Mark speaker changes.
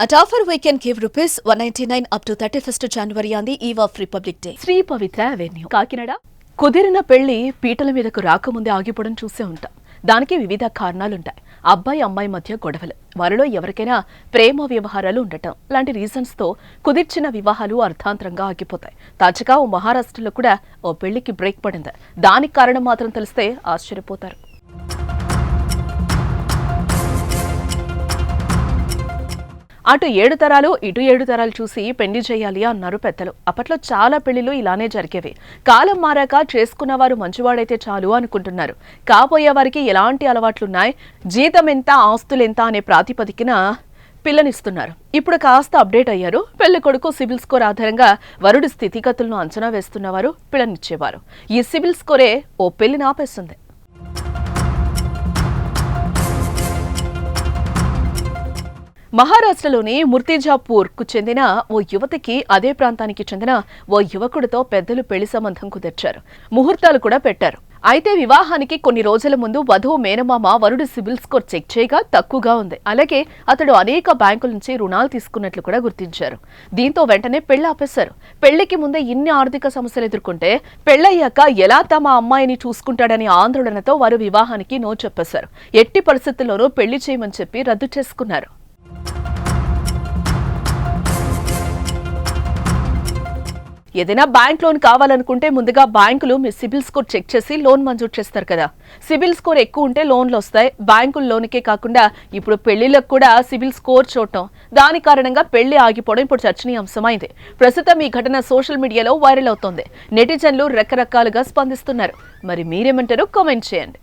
Speaker 1: At offer we can give rupees 199 up to 31st January on the eve of Republic Day.
Speaker 2: Shri Pavitra avenue Kakinada. కుదిరిన పెళ్లి పీటల మీదకు రాకముందే ఆగిపోవడం చూసే ఉంటాం. దానికి వివిధ కారణాలుంటాయి. అబ్బాయి అమ్మాయి మధ్య గొడవలు, వారిలో ఎవరికైనా ప్రేమ వ్యవహారాలు ఉండటం లాంటి రీజన్స్ తో కుదిర్చిన వివాహాలు అర్థాంతరంగా ఆగిపోతాయి. తాజాగా మహారాష్ట్రలో కూడా ఓ పెళ్లికి బ్రేక్ పడింది. దానికి కారణం మాత్రం తెలిస్తే ఆశ్చర్యపోతారు. అటు 7 తరాలు ఇటు 7 తరాలు చూసి పెళ్లి చేయాలి అన్నారు పెద్దలు. అప్పట్లో చాలా పెళ్లిలు ఇలానే జరిగేవి. కాలం మారాక చేసుకున్నవారు మంచివాడైతే చాలు అనుకుంటున్నారు. కాబోయే వారికి ఎలాంటి అలవాట్లున్నాయి, జీతం ఎంత, ఆస్తులెంత అనే ప్రాతిపదికన పిల్లనిస్తున్నారు. ఇప్పుడు కాస్త అప్డేట్ అయ్యారు. పెళ్లి కొడుకు సిబిల్ స్కోర్ ఆధారంగా వరుడి స్థితిగతులను అంచనా వేస్తున్నవారు పిల్లనిచ్చేవారు. ఈ సిబిల్ స్కోరే ఓ పెళ్లిని ఆపేస్తుంది. మహారాష్ట్రలోని ముర్తిజాపూర్ కు చెందిన ఓ యువతికి అదే ప్రాంతానికి చెందిన ఓ యువకుడితో పెద్దలు పెళ్లి సంబంధం కుదిర్చారు. ముహూర్తాలు కూడా పెట్టారు. అయితే వివాహానికి కొన్ని రోజుల ముందు వధువు మేనమామ వరుడి సిబిల్ స్కోర్ చెక్ చేయగా తక్కువగా ఉంది. అలాగే అతడు అనేక బ్యాంకుల నుంచి రుణాలు తీసుకున్నట్లు కూడా గుర్తించారు. దీంతో వెంటనే పెళ్లి ఆపేశారు. పెళ్లికి ముందే ఇన్ని ఆర్థిక సమస్యలు ఎదుర్కొంటే పెళ్లయ్యాక ఎలా తమ అమ్మాయిని చూసుకుంటాడని ఆందోళనతో వారు వివాహానికి నో చెప్పేశారు. ఎట్టి పరిస్థితుల్లోనూ పెళ్లి చేయమని చెప్పి రద్దు చేసుకున్నారు. ఏదైనా బ్యాంక్ లోన్ కావాలనుకుంటే ముందుగా బ్యాంకులు మీ సిబిల్ స్కోర్ చెక్ చేసి లోన్ మంజూరు చేస్తారు కదా. సిబిల్ స్కోర్ ఎక్కువ ఉంటే లోన్లు వస్తాయి. బ్యాంకుల్లోనికే కాకుండా ఇప్పుడు పెళ్లిలకు కూడా సిబిల్ స్కోర్ చూడటం, దాని కారణంగా పెళ్లి ఆగిపోవడం ఇప్పుడు చర్చనీయాంశమైంది. ప్రస్తుతం ఈ ఘటన సోషల్ మీడియాలో వైరల్ అవుతోంది. నెటిజన్లు రకరకాలుగా స్పందిస్తున్నారు. మరి మీరేమంటారో కామెంట్ చేయండి.